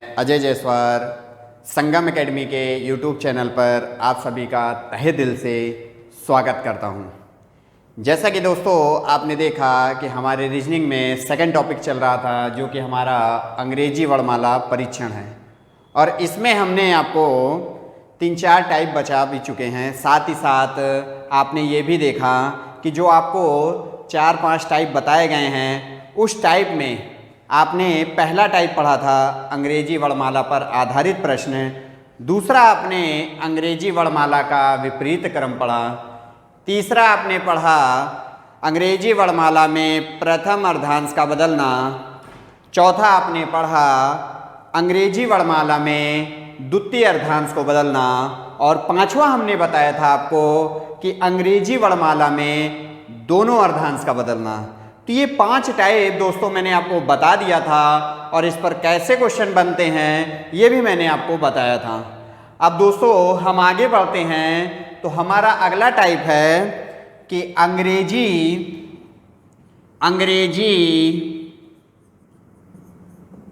अजय जायसवाल संगम academy के YouTube channel पर आप सभी का तहे दिल से स्वागत करता हूं। जैसा कि दोस्तों आपने देखा कि हमारे रीजनिंग में सेकंड टॉपिक चल रहा था जो कि हमारा अंग्रेजी वर्णमाला परीक्षण है और इसमें हमने आपको 3-4 टाइप बचा भी चुके हैं। साथ ही साथ आपने ये भी देखा कि जो आपको 4-5 टाइप बताए गए हैं उस टाइप में आपने पहला टाइप पढ़ा था अंग्रेजी वर्णमाला पर आधारित प्रश्न, दूसरा आपने अंग्रेजी वर्णमाला का विपरीत क्रम पढ़ा, तीसरा आपने पढ़ा अंग्रेजी वर्णमाला में प्रथम अर्धांश का बदलना, चौथा आपने पढ़ा अंग्रेजी वर्णमाला में द्वितीय अर्धांश को बदलना और पांचवा हमने बताया था आपको कि अंग्रेजी वर्णमाला में दोनों अर्धांश का बदलना। तो ये 5 टाइप दोस्तों मैंने आपको बता दिया था और इस पर कैसे क्वेश्चन बनते हैं ये भी मैंने आपको बताया था। अब दोस्तों हम आगे बढ़ते हैं तो हमारा अगला टाइप है कि अंग्रेजी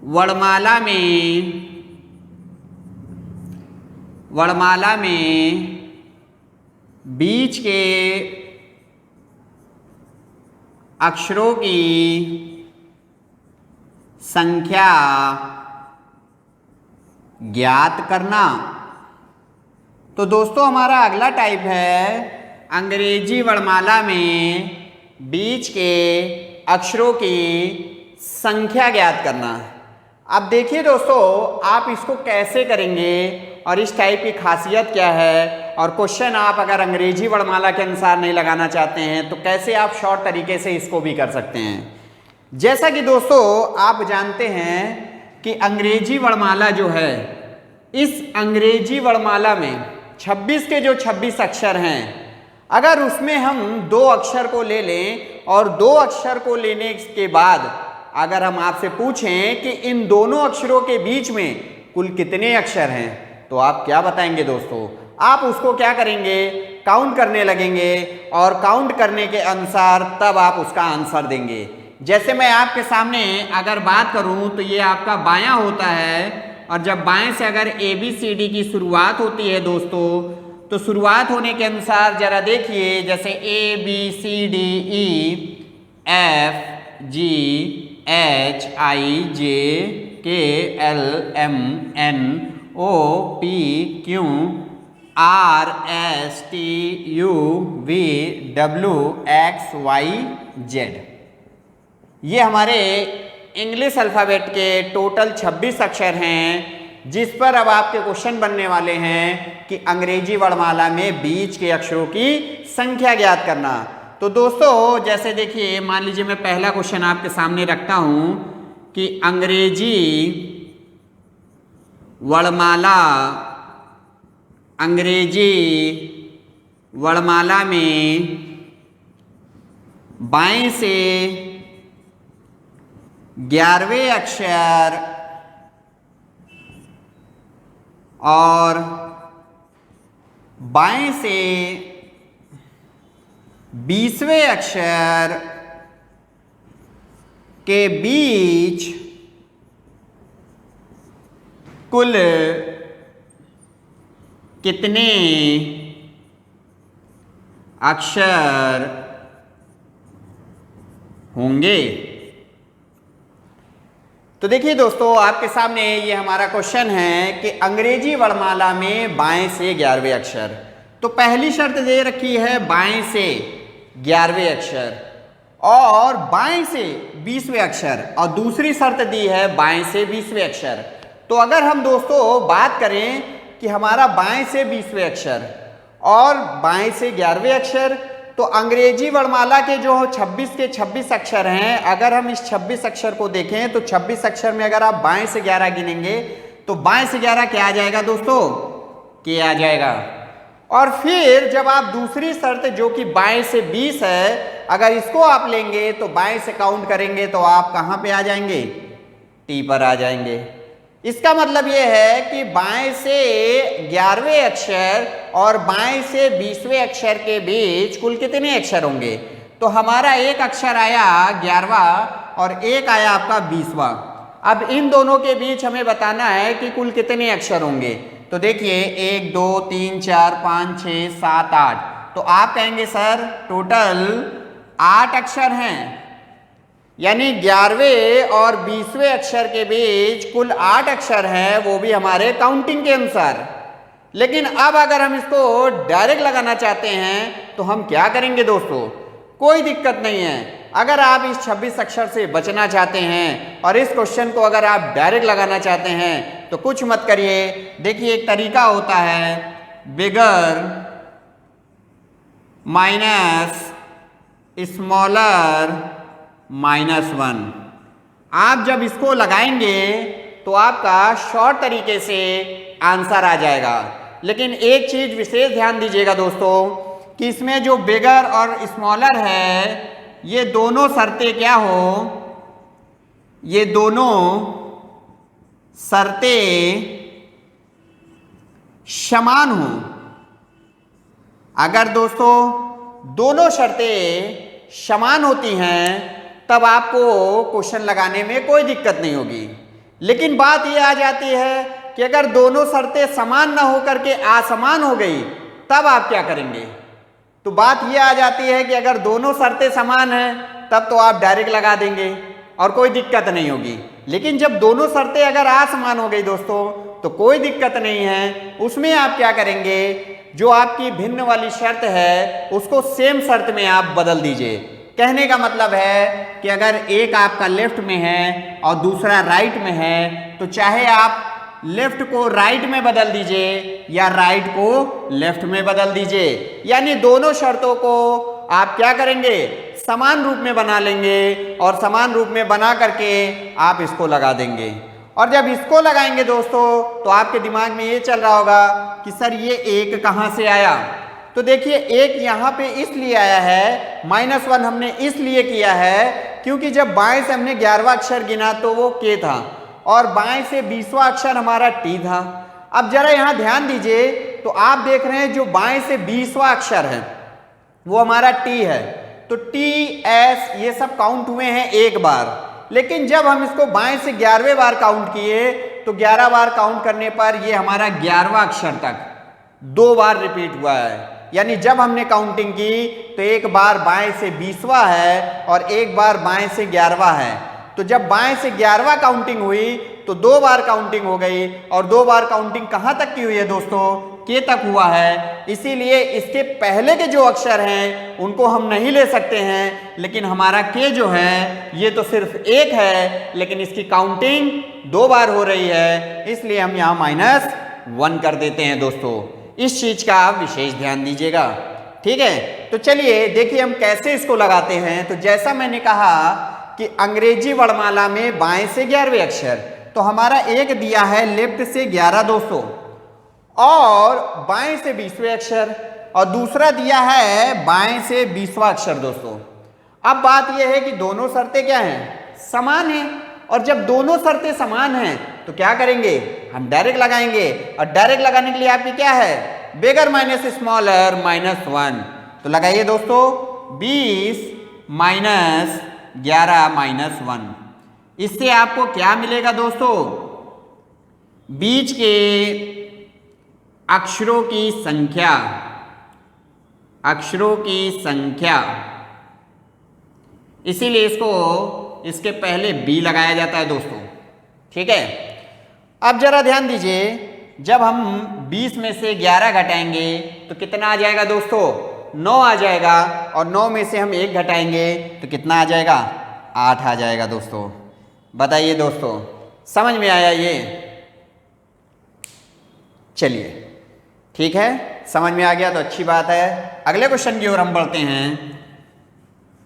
वर्णमाला में बीच के अक्षरों की संख्या ज्ञात करना। तो दोस्तों हमारा अगला टाइप है अंग्रेजी वर्णमाला में बीच के अक्षरों की संख्या ज्ञात करना। अब देखिए दोस्तों आप इसको कैसे करेंगे और इस टाइप की खासियत क्या है और क्वेश्चन आप अगर अंग्रेजी वर्णमाला के अनुसार नहीं लगाना चाहते हैं तो कैसे आप शॉर्ट तरीके से इसको भी कर सकते हैं। जैसा कि दोस्तों आप जानते हैं कि अंग्रेजी वर्णमाला जो है, इस अंग्रेजी वर्णमाला में 26 के जो 26 अक्षर हैं, अगर उसमें हम 2 अक्षर को ले लें और 2 अक्षर को लेने के बाद अगर हम आपसे पूछें कि इन दोनों अक्षरों के बीच में कुल कितने अक्षर हैं तो आप क्या बताएंगे दोस्तों? आप उसको क्या करेंगे, काउंट करने लगेंगे और काउंट करने के अनुसार तब आप उसका आंसर देंगे। जैसे मैं आपके सामने अगर बात करूं तो ये आपका बायां होता है और जब बाएं से अगर ABCD की शुरुआत होती है दोस्तों तो शुरुआत होने के अनुसार जरा देखिए, जैसे ABCDEFGHIJKLMNOPQRSTUVWXYZ, ये हमारे इंग्लिश अल्फ़ाबेट के टोटल 26 अक्षर हैं जिस पर अब आपके क्वेश्चन बनने वाले हैं कि अंग्रेजी वर्णमाला में बीच के अक्षरों की संख्या ज्ञात करना। तो दोस्तों जैसे देखिए, मान लीजिए मैं पहला क्वेश्चन आपके सामने रखता हूं कि अंग्रेजी वर्णमाला में बाएं से 11वें अक्षर और बाएं से 20वें अक्षर के बीच कुल कितने अक्षर होंगे। तो देखिए दोस्तों आपके सामने ये हमारा क्वेश्चन है कि अंग्रेजी वर्णमाला में बाएं से 11वें अक्षर। तो पहली शर्त दे रखी है बाएं से 11वें अक्षर और बाएं से 20वें अक्षर और दूसरी शर्त दी है बाएं से 20वें अक्षर। तो अगर हम दोस्तों बात करें कि हमारा बाएं से 20वें अक्षर और बाएं से 11वें अक्षर, तो अंग्रेजी वर्णमाला के जो 26 के 26 अक्षर हैं, अगर हम इस 26 अक्षर को देखें तो 26 अक्षर में अगर आप बाएं से 11 गिनेंगे तो बाएं से 11 क्या आ जाएगा दोस्तों? के आ जाएगा। और फिर जब आप दूसरी शर्त जो कि बाएं से 20 है, अगर इसको आप लेंगे तो बाएं से काउंट करेंगे तो आप कहां पे आ जाएंगे? टी पर आ जाएंगे। इसका मतलब यह है कि बाएं से 11वें अक्षर और बाएं से 20वें अक्षर के बीच कुल कितने अक्षर होंगे? तो हमारा एक अक्षर आया 11वां और एक आया आपका 20वां। अब इन दोनों के बीच हमें बताना है कि कुल कितने अक्षर होंगे। तो देखिए 1 2 3 4 5 6 7 8, तो आप कहेंगे सर टोटल 8 अक्षर हैं, यानी 11वें और 20वें अक्षर के बीच कुल 8 अक्षर हैं, वो भी हमारे काउंटिंग के अनुसार। लेकिन अब अगर हम इसको डायरेक्ट लगाना चाहते हैं तो हम क्या करेंगे दोस्तों, कोई दिक्कत नहीं है। अगर आप इस 26 अक्षर से बचना चाहते हैं और इस क्वेश्चन को अगर आप डायरेक्ट लगाना चाहते हैं तो कुछ मत करिए। देखिए एक तरीका होता है बिगर माइनस स्मॉलर -1। आप जब इसको लगाएंगे तो आपका शॉर्ट तरीके से आंसर आ जाएगा। लेकिन एक चीज विशेष ध्यान दीजिएगा दोस्तों कि इसमें जो बिगर और स्मॉलर है ये दोनों शर्तें क्या हो, ये दोनों शर्तें समान हो। अगर दोस्तों दोनों शर्तें समान होती हैं तब आपको क्वेश्चन लगाने में कोई दिक्कत नहीं होगी। लेकिन बात यह आ जाती है कि अगर दोनों शर्तें समान ना होकर के असमान हो गई तब आप क्या करेंगे। तो बात यह आ जाती है कि अगर दोनों शर्तें समान हैं तब तो आप डायरेक्ट लगा देंगे और कोई दिक्कत नहीं होगी। लेकिन जब दोनों शर्तें अगर असमान हो गई दोस्तों तो कोई दिक्कत नहीं है। उसमें आप क्या करेंगे, जो आपकी भिन्न वाली शर्त है उसको सेम शर्त में आप बदल दीजिए। कहने का मतलब है कि अगर एक आपका लेफ्ट में है और दूसरा राइट में है तो चाहे आप लेफ्ट को राइट में बदल दीजिए या राइट को लेफ्ट में बदल दीजिए, यानी दोनों शर्तों को आप क्या करेंगे, समान रूप में बना लेंगे और समान रूप में बना करके आप इसको लगा देंगे। और जब इसको लगाएंगे दोस्तों तो आपके दिमाग में ये चल रहा होगा कि सर ये एक कहाँ से आया। तो देखिए एक यहाँ पे इसलिए आया है, -1 हमने इसलिए किया है क्योंकि जब बाएं से हमने 11वां अक्षर गिना तो वो के था और बाएं से 20वां अक्षर हमारा टी था। अब जरा यहाँ ध्यान दीजिए तो आप देख रहे हैं जो बाएं से 20वां अक्षर है वो हमारा टी है। तो टी एस ये सब काउंट हुए हैं एक बार, लेकिन जब हम इसको बाएं से 11वें बार काउंट किए तो 11 बार काउंट करने पर ये हमारा 11वां अक्षर तक 2 बार रिपीट हुआ है। यानी जब हमने काउंटिंग की तो एक बार बाएं से 20वां है और एक बार बाएं से 11वां है। तो जब बाएं से 11वां काउंटिंग हुई तो 2 बार काउंटिंग हो गई और 2 बार काउंटिंग कहां तक की हुई है दोस्तों, के तक हुआ है। इसीलिए इसके पहले के जो अक्षर हैं उनको हम नहीं ले सकते हैं, लेकिन हमारा के जो है ये तो सिर्फ एक है लेकिन इसकी काउंटिंग 2 बार हो रही है, इसलिए हम यहाँ -1 कर देते हैं दोस्तों। इस चीज का आप विशेष ध्यान दीजिएगा, ठीक है। तो चलिए देखिए हम कैसे इसको लगाते हैं। तो जैसा मैंने कहा कि अंग्रेजी वर्णमाला में बाएं से 11वें अक्षर, तो हमारा एक दिया है लेफ्ट से 11 दोस्तों और बाएं से 20वें अक्षर, और दूसरा दिया है बाएं से 20वां अक्षर दोस्तों। अब बात यह है कि दोनों शर्तें क्या हैं, समान हैं, और जब दोनों शर्तें समान हैं तो क्या करेंगे, हम डायरेक्ट लगाएंगे। और डायरेक्ट लगाने के लिए आपकी क्या है, बिगर माइनस स्मॉलर -1। तो लगाइए दोस्तों 20 -11 -1। इससे आपको क्या मिलेगा दोस्तों, बीच के अक्षरों की संख्या, अक्षरों की संख्या, इसीलिए इसको इसके पहले बी लगाया जाता है दोस्तों, ठीक है। अब जरा ध्यान दीजिए, जब हम 20 में से 11 घटाएंगे तो कितना आ जाएगा दोस्तों, 9 आ जाएगा, और 9 में से हम 1 घटाएंगे तो कितना आ जाएगा, 8 आ जाएगा दोस्तों। बताइए दोस्तों समझ में आया ये, चलिए ठीक है, समझ में आ गया तो अच्छी बात है। अगले क्वेश्चन की ओर हम बढ़ते हैं।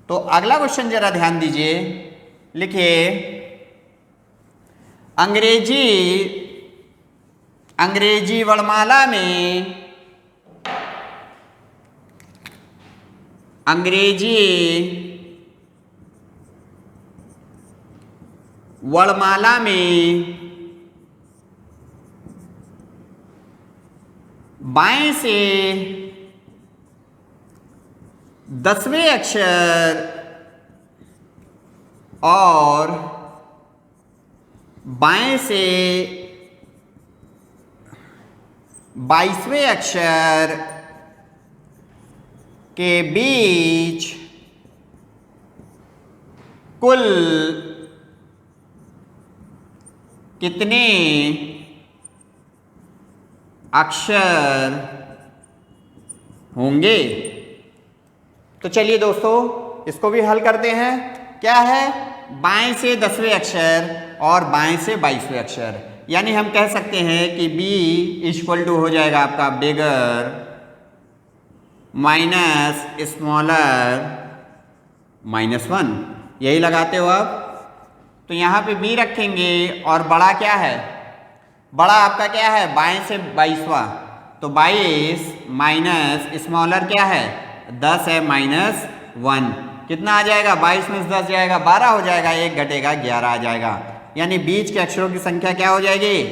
तो अगला क्वेश्चन जरा ध्यान दीजिए, लिखिए अंग्रेजी वर्णमाला में अंग्रेजी वर्णमाला में बाएं से 10वें अक्षर और बाएं से 22वें अक्षर के बीच कुल कितने अक्षर होंगे। तो चलिए दोस्तों इसको भी हल करते हैं। क्या है, बाएं से 10वें अक्षर और बाएं से 22वें अक्षर, यानी हम कह सकते हैं कि B इक्वल टू हो जाएगा आपका बिगर माइनस स्मॉलर -1। यही लगाते हो आप। तो यहाँ पे B रखेंगे और बड़ा क्या है, बड़ा आपका क्या है, बाएं से 22वां, तो 22 माइनस स्मॉलर क्या है 10 है -1, कितना आ जाएगा, 22 में 10 जाएगा 12 हो जाएगा, 1 घटेगा 11 आ जाएगा। यानी बीच के अक्षरों की संख्या क्या हो जाएगी,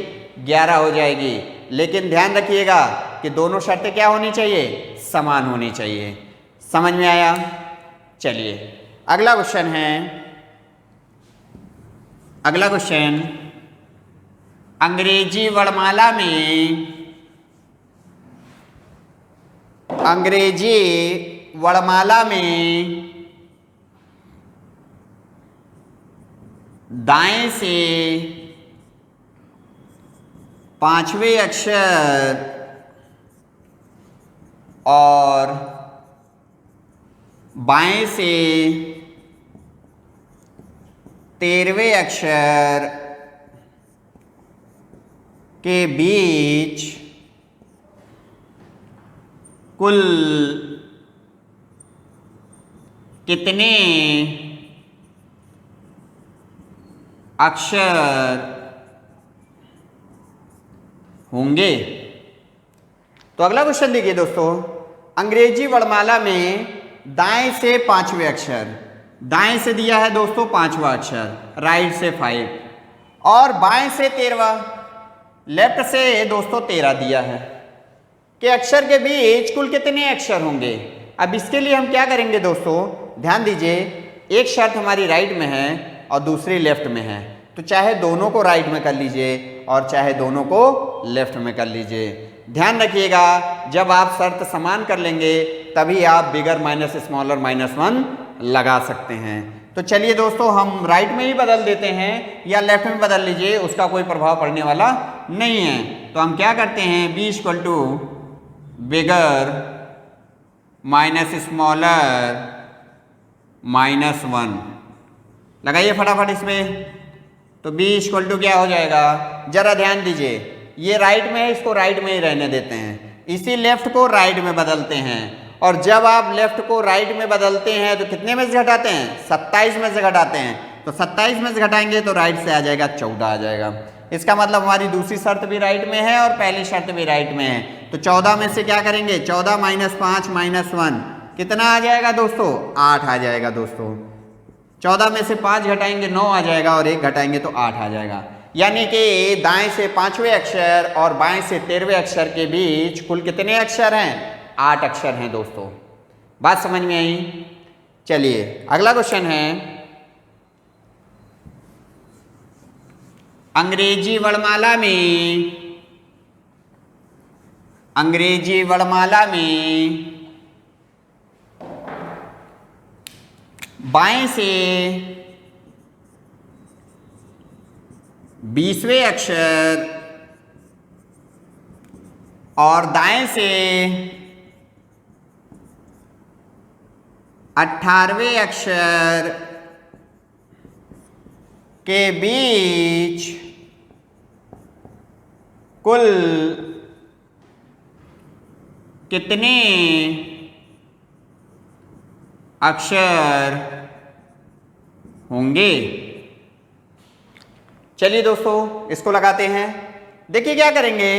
11 हो जाएगी। लेकिन ध्यान रखिएगा कि दोनों शर्तें क्या होनी चाहिए, समान होनी चाहिए। समझ में आया। चलिए अगला क्वेश्चन है, अगला क्वेश्चन अंग्रेजी वर्णमाला में, अंग्रेजी वर्णमाला में दाएं से 5वें अक्षर और बाएं से 13वें अक्षर के बीच कुल कितने अक्षर होंगे। तो अगला क्वेश्चन देखिए दोस्तों, अंग्रेजी वर्णमाला में दाएं से 5वें अक्षर, दाएं से दिया है दोस्तों 5वां अक्षर, राइट से 5, और बाएं से 13वां, लेफ्ट से दोस्तों 13 दिया है, के अक्षर के बीच कुल कितने अक्षर होंगे। अब इसके लिए हम क्या करेंगे दोस्तों, ध्यान दीजिए, एक शर्त हमारी राइट में है और दूसरी लेफ्ट में है, तो चाहे दोनों को राइट में कर लीजिए और चाहे दोनों को लेफ्ट में कर लीजिए। ध्यान रखिएगा जब आप शर्त समान कर लेंगे तभी आप बिगर माइनस स्मॉलर -1 लगा सकते हैं। तो चलिए दोस्तों हम राइट में ही बदल देते हैं या लेफ्ट में बदल लीजिए, उसका कोई प्रभाव पड़ने वाला नहीं है। तो हम क्या करते हैं, B equal to bigger minus smaller -1 लगाइए फटाफट इसमें। तो B इक्वल टू क्या हो जाएगा, जरा ध्यान दीजिए, ये राइट में है, इसको राइट में ही रहने देते हैं, इसी लेफ्ट को राइट में बदलते हैं, और जब आप लेफ्ट को राइट में बदलते हैं तो कितने में से घटाते हैं, 27 में से घटाते हैं। तो 27 में से घटाएंगे तो राइट से आ जाएगा 14 आ जाएगा। इसका मतलब हमारी दूसरी शर्त भी राइट में है और पहली शर्त भी राइट में है। तो 14 में से क्या करेंगे, 14 माइनस 5 -1 कितना आ जाएगा दोस्तों, 8 आ जाएगा दोस्तों। 14 में से 5 घटाएंगे 9 आ जाएगा और 1 घटाएंगे तो 8 आ जाएगा। यानी कि दाएं से 5वें अक्षर और बाएं से 13वें अक्षर के बीच कुल कितने अक्षर हैं, 8 अक्षर हैं दोस्तों। बात समझ में आई। चलिए अगला क्वेश्चन है, अंग्रेजी वर्णमाला में, अंग्रेजी वर्णमाला में बाएं से 20वें अक्षर और दाएं से 18वें अक्षर के बीच कुल कितने अक्षर होंगे। चलिए दोस्तों इसको लगाते हैं। देखिए क्या करेंगे,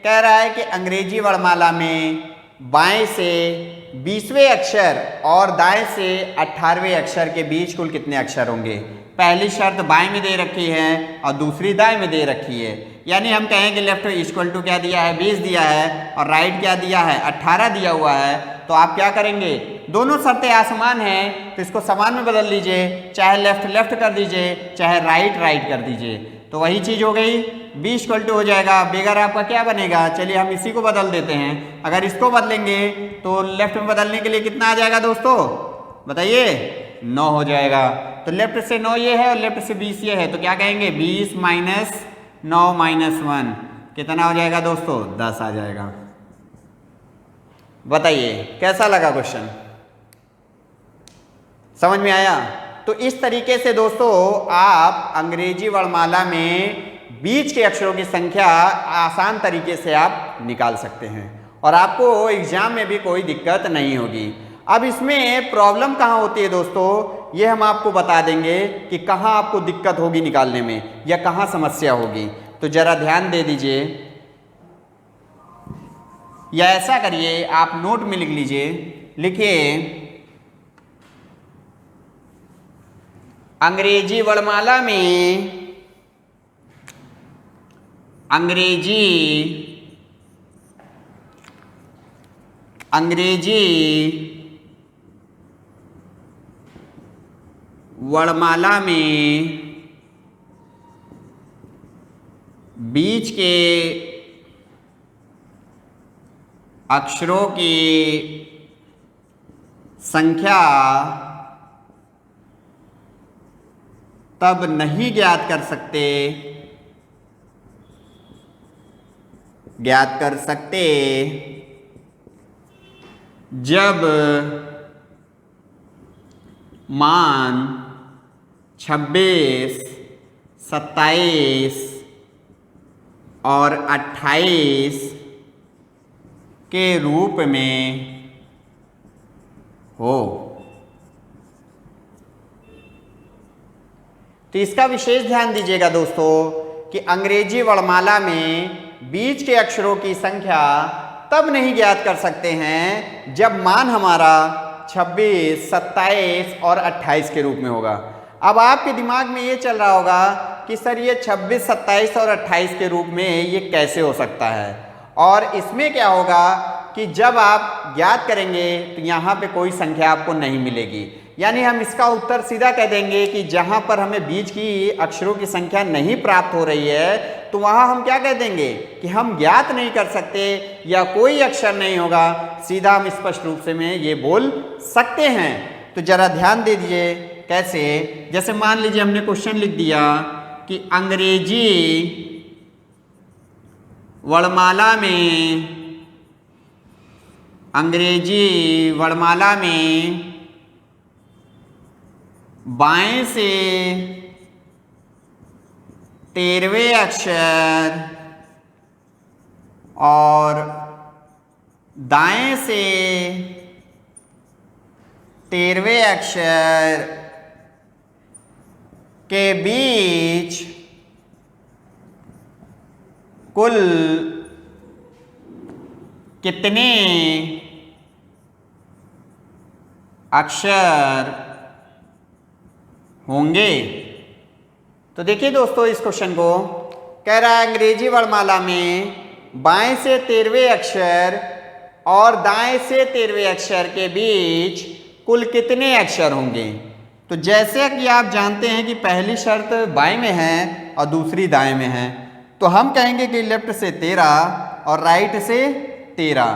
कह रहा है कि अंग्रेजी वर्णमाला में बाएं से 20वें अक्षर और दाएं से 18वें अक्षर के बीच कुल कितने अक्षर होंगे। पहली शर्त बाएं में दे रखी है और दूसरी दाएं में दे रखी है, यानी हम कहें कि लेफ्ट इक्वल टू क्या दिया है, 20 दिया है, और राइट क्या दिया है, 18 दिया हुआ है। तो आप क्या करेंगे, दोनों शर्तें आसमान हैं तो इसको समान में बदल लीजिए, चाहे लेफ्ट लेफ्ट कर दीजिए, चाहे राइट राइट कर दीजिए। तो वही चीज़ हो गई, b इक्वल टू हो जाएगा बिगर आपका क्या बनेगा, चलिए हम इसी को बदल देते हैं। अगर इसको बदलेंगे तो लेफ्ट में बदलने के लिए कितना आ जाएगा दोस्तों, बताइए 9 हो जाएगा। तो लेफ्ट से 9 ये है और लेफ्ट से 20 ये है, तो क्या कहेंगे 20 माइनस 9 माइनस 1 कितना हो जाएगा दोस्तों, 10 आ जाएगा। बताइए कैसा लगा क्वेश्चन, समझ में आया। तो इस तरीके से दोस्तों आप अंग्रेजी वर्णमाला में बीच के अक्षरों की संख्या आसान तरीके से आप निकाल सकते हैं और आपको एग्जाम में भी कोई दिक्कत नहीं होगी। अब इसमें प्रॉब्लम कहाँ होती है दोस्तों, ये हम आपको बता देंगे कि कहाँ आपको दिक्कत होगी निकालने में या कहाँ समस्या होगी। तो जरा ध्यान दे दीजिए या ऐसा करिए आप नोट में लिख लीजिए, लिखिए अंग्रेजी वर्णमाला में अंग्रेजी वर्णमाला में बीच के अक्षरों की संख्या तब नहीं ज्ञात कर सकते जब मान 26, 27 और 28 के रूप में हो। तो इसका विशेष ध्यान दीजिएगा दोस्तों कि अंग्रेजी वर्णमाला में बीच के अक्षरों की संख्या तब नहीं ज्ञात कर सकते हैं जब मान हमारा 26, 27 और 28 के रूप में होगा। अब आपके दिमाग में ये चल रहा होगा कि सर ये 26, 27 और 28 के रूप में ये कैसे हो सकता है, और इसमें क्या होगा कि जब आप ज्ञात करेंगे तो यहाँ पे कोई संख्या आपको नहीं मिलेगी। यानी हम इसका उत्तर सीधा कह देंगे कि जहाँ पर हमें बीच की अक्षरों की संख्या नहीं प्राप्त हो रही है तो वहाँ हम क्या कह देंगे कि हम ज्ञात नहीं कर सकते या कोई अक्षर नहीं होगा। सीधा हम स्पष्ट रूप से में ये बोल सकते हैं। तो जरा ध्यान दे दीजिए कैसे, जैसे मान लीजिए हमने क्वेश्चन लिख दिया कि अंग्रेजी वर्णमाला में बाएं से 13वें अक्षर और दाएं से 13वें अक्षर के बीच कुल कितने अक्षर होंगे। तो देखिए दोस्तों इस क्वेश्चन को कह रहा है अंग्रेजी वर्णमाला में बाएं से 13वें अक्षर और दाएं से 13वें अक्षर के बीच कुल कितने अक्षर होंगे। तो जैसे कि आप जानते हैं कि पहली शर्त बाएं में है और दूसरी दाएं में है, तो हम कहेंगे कि लेफ्ट से 13 और राइट से 13।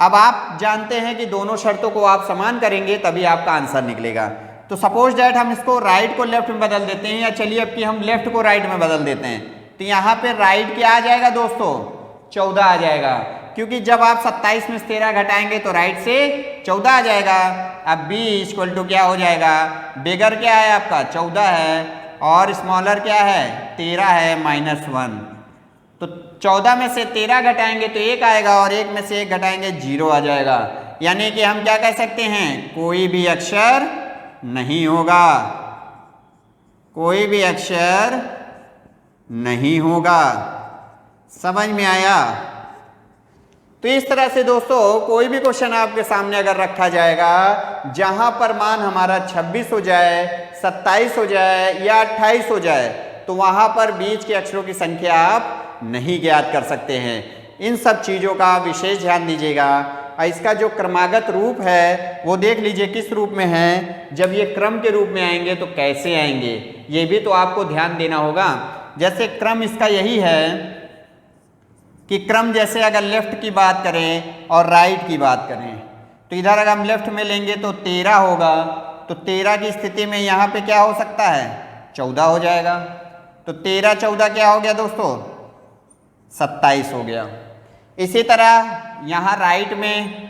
अब आप जानते हैं कि दोनों शर्तों को आप समान करेंगे तभी आपका आंसर निकलेगा। तो सपोज दैट हम इसको राइट को लेफ्ट में बदल देते हैं, या चलिए अब कि हम लेफ्ट को राइट में बदल देते हैं। तो यहाँ पे राइट क्या आ जाएगा दोस्तों, 14 आ जाएगा, क्योंकि जब आप 27 में से 13 घटाएंगे तो राइट से 14 आ जाएगा। अब b इक्वल टू क्या हो जाएगा, बिगर क्या है आपका 14 है और स्मॉलर क्या है 13 है -1। तो 14 में से 13 घटाएंगे तो 1 आएगा और 1 में से 1 घटाएंगे 0 आ जाएगा। यानी कि हम क्या कह सकते हैं, कोई भी अक्षर नहीं होगा, कोई भी अक्षर नहीं होगा। समझ में आया। तो इस तरह से दोस्तों कोई भी क्वेश्चन आपके सामने अगर रखा जाएगा जहां पर मान हमारा 26 हो जाए, 27 हो जाए या 28 हो जाए, तो वहां पर बीच के अक्षरों की संख्या आप नहीं ज्ञात कर सकते हैं। इन सब चीज़ों का विशेष ध्यान दीजिएगा। इसका जो क्रमागत रूप है वो देख लीजिए किस रूप में है, जब ये क्रम के रूप में आएंगे तो कैसे आएंगे, ये भी तो आपको ध्यान देना होगा। जैसे क्रम इसका यही है कि क्रम जैसे अगर लेफ्ट की बात करें और राइट की बात करें, तो इधर अगर हम लेफ्ट में लेंगे तो 13 होगा, तो 13 की स्थिति में यहाँ पे क्या हो सकता है, 14 हो जाएगा। तो 13 14 क्या हो गया दोस्तों, 27 हो गया। इसी तरह यहाँ राइट में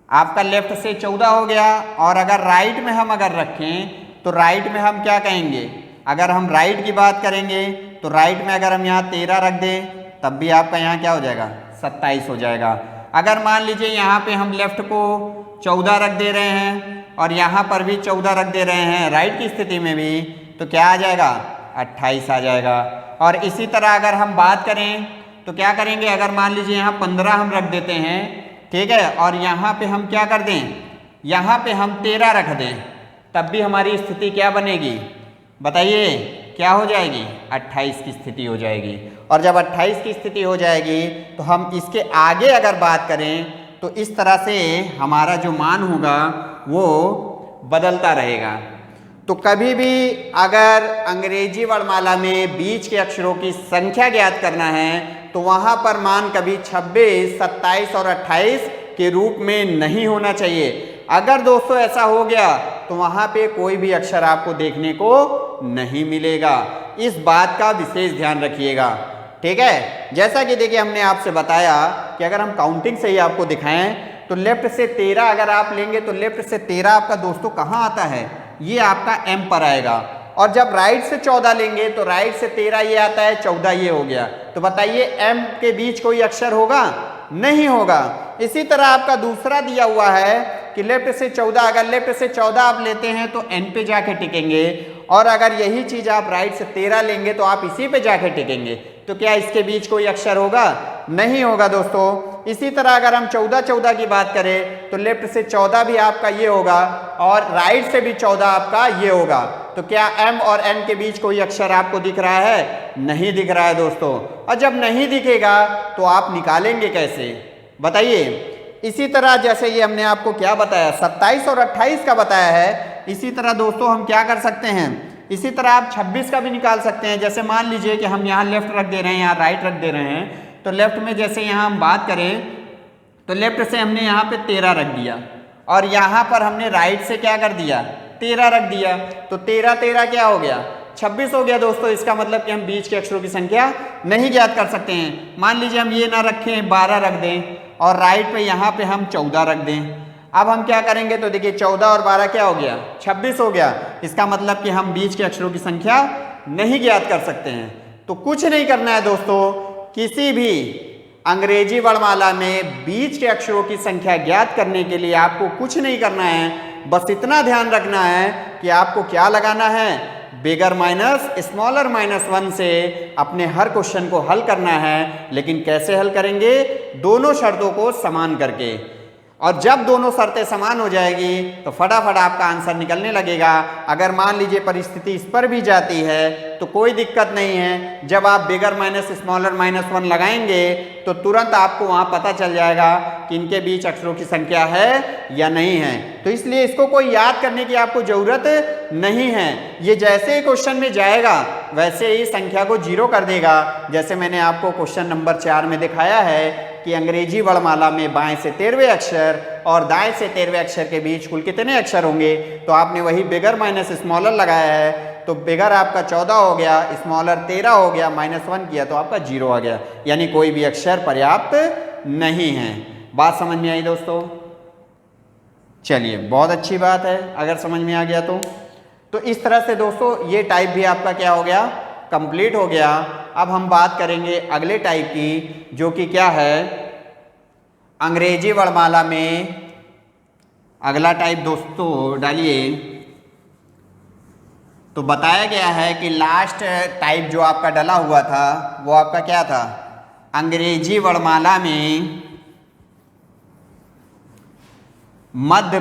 आपका लेफ्ट से 14 हो गया, और अगर राइट में हम अगर रखें तो राइट में हम क्या कहेंगे, अगर हम राइट की बात करेंगे तो राइट में अगर हम यहाँ 13 रख दें तब भी आपका यहाँ क्या हो जाएगा, 27 हो जाएगा। अगर मान लीजिए यहाँ पे हम लेफ्ट को 14 रख दे रहे हैं और यहाँ पर भी 14 रख दे रहे हैं राइट की स्थिति में भी, तो क्या आ जाएगा, 28 आ जाएगा। और इसी तरह अगर हम बात करें तो क्या करेंगे, अगर मान लीजिए यहाँ 15 हम रख देते हैं, ठीक है, और यहाँ पे हम क्या कर दें, यहाँ पे हम 13 रख दें, तब भी हमारी स्थिति क्या बनेगी, बताइए क्या हो जाएगी, 28 की स्थिति हो जाएगी। और जब 28 की स्थिति हो जाएगी तो हम इसके आगे अगर बात करें तो इस तरह से हमारा जो मान होगा वो बदलता रहेगा। तो कभी भी अगर अंग्रेजी वर्णमाला में बीच के अक्षरों की संख्या ज्ञात करना है तो वहाँ पर मान कभी 26, 27 और 28 के रूप में नहीं होना चाहिए। अगर दोस्तों ऐसा हो गया तो वहाँ पे कोई भी अक्षर आपको देखने को नहीं मिलेगा। इस बात का विशेष ध्यान रखिएगा, ठीक है। जैसा कि देखिए हमने आपसे बताया कि अगर हम काउंटिंग से ही आपको दिखाएं तो लेफ्ट से 13 अगर आप लेंगे तो लेफ्ट से 13 आपका दोस्तों कहाँ आता है, ये आपका एम पर आएगा। और जब राइट से 14 लेंगे तो राइट से 13 ये आता है, 14 ये हो गया। तो बताइए एम के बीच कोई अक्षर होगा, नहीं होगा। इसी तरह आपका दूसरा दिया हुआ है कि लेफ्ट से 14, अगर लेफ्ट से 14 आप लेते हैं तो एन पे जाके टिकेंगे, और अगर यही चीज आप राइट से 13 लेंगे तो आप इसी पे जाके टिकेंगे। तो क्या इसके बीच कोई अक्षर होगा, नहीं होगा दोस्तों। इसी तरह अगर हम 14 14 की बात करें तो लेफ्ट से 14 भी आपका ये होगा और राइट से भी 14 आपका ये होगा। तो क्या एम और एन के बीच कोई अक्षर आपको दिख रहा है, नहीं दिख रहा है दोस्तों। और जब नहीं दिखेगा तो आप निकालेंगे कैसे, बताइए। इसी तरह जैसे ये हमने आपको क्या बताया, 27 और 28 का बताया है, इसी तरह दोस्तों हम क्या कर सकते हैं, इसी तरह आप 26 का भी निकाल सकते हैं। जैसे मान लीजिए कि हम यहाँ लेफ्ट रख दे रहे हैं, यहाँ राइट रख दे रहे हैं, तो लेफ्ट में जैसे यहाँ हम बात करें तो लेफ्ट से हमने यहाँ पे 13 रख दिया और यहाँ पर हमने राइट से क्या कर दिया, 13 रख दिया। तो 13 13 क्या हो गया, 26 हो गया दोस्तों। इसका मतलब कि हम बीच के अक्षरों की संख्या नहीं ज्ञात कर सकते हैं। मान लीजिए हम ये ना रखें, 12 रख दें और राइट पे यहाँ पे हम 14 रख दें। अब हम क्या करेंगे तो देखिए 14 और 12 क्या हो गया, 26 हो गया। इसका मतलब कि हम बीच के अक्षरों की संख्या नहीं ज्ञात कर सकते हैं। तो कुछ नहीं करना है दोस्तों, किसी भी अंग्रेजी वर्णमाला में बीच के अक्षरों की संख्या ज्ञात करने के लिए आपको कुछ नहीं करना है। बस इतना ध्यान रखना है कि आपको क्या लगाना है, बिगर माइनस स्मॉलर -1 से अपने हर क्वेश्चन को हल करना है। लेकिन कैसे हल करेंगे, दोनों शर्तों को समान करके। और जब दोनों शर्तें समान हो जाएगी तो फटाफट आपका आंसर निकलने लगेगा। अगर मान लीजिए परिस्थिति इस पर भी जाती है तो कोई दिक्कत नहीं है। जब आप बिगर माइनस स्मॉलर -1 लगाएंगे तो तुरंत आपको वहाँ पता चल जाएगा कि इनके बीच अक्षरों की संख्या है या नहीं है। तो इसलिए इसको कोई याद करने की आपको ज़रूरत नहीं है। ये जैसे ही क्वेश्चन में जाएगा वैसे ही संख्या को 0 कर देगा। जैसे मैंने आपको क्वेश्चन नंबर 4 में दिखाया है कि अंग्रेजी वर्णमाला में बाएं से 13वें अक्षर और दाएं से 13वें अक्षर के बीच कुल कितने अक्षर होंगे। तो आपने वही बिगर माइनस स्मॉलर लगाया है, तो बिगर आपका 14 हो गया, स्मॉलर 13 हो गया, -1 किया तो आपका 0 आ गया। यानी कोई भी अक्षर पर्याप्त नहीं है। बात समझ में आई दोस्तों? चलिए, बहुत अच्छी बात है अगर समझ में आ गया तो इस तरह से दोस्तों ये टाइप भी आपका क्या हो गया, कंप्लीट हो गया। अब हम बात करेंगे अगले टाइप की, जो कि क्या है, अंग्रेजी वर्णमाला में अगला टाइप दोस्तों डालिए। तो बताया गया है कि लास्ट टाइप जो आपका डला हुआ था वो आपका क्या था, अंग्रेजी वर्णमाला में मध्य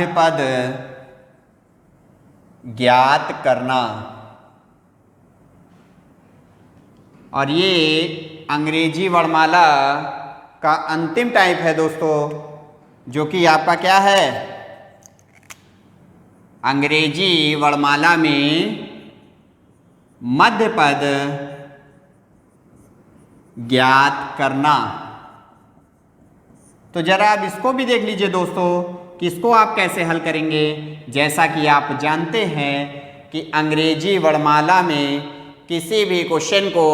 पद ज्ञात करना। और ये अंग्रेजी वर्णमाला का अंतिम टाइप है दोस्तों, जो कि आपका क्या है, अंग्रेजी वर्णमाला में मध्य पद ज्ञात करना। तो जरा आप इसको भी देख लीजिए दोस्तों कि इसको आप कैसे हल करेंगे। जैसा कि आप जानते हैं कि अंग्रेजी वर्णमाला में किसी भी क्वेश्चन को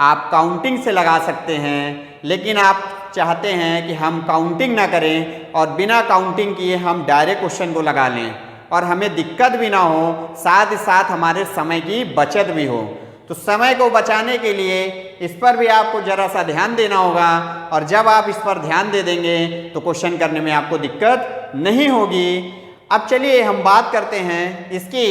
आप काउंटिंग से लगा सकते हैं, लेकिन आप चाहते हैं कि हम काउंटिंग ना करें और बिना काउंटिंग किए हम डायरेक्ट क्वेश्चन को लगा लें और हमें दिक्कत भी ना हो, साथ ही साथ हमारे समय की बचत भी हो। तो समय को बचाने के लिए इस पर भी आपको जरा सा ध्यान देना होगा, और जब आप इस पर ध्यान दे देंगे तो क्वेश्चन करने में आपको दिक्कत नहीं होगी। अब चलिए हम बात करते हैं इसकी।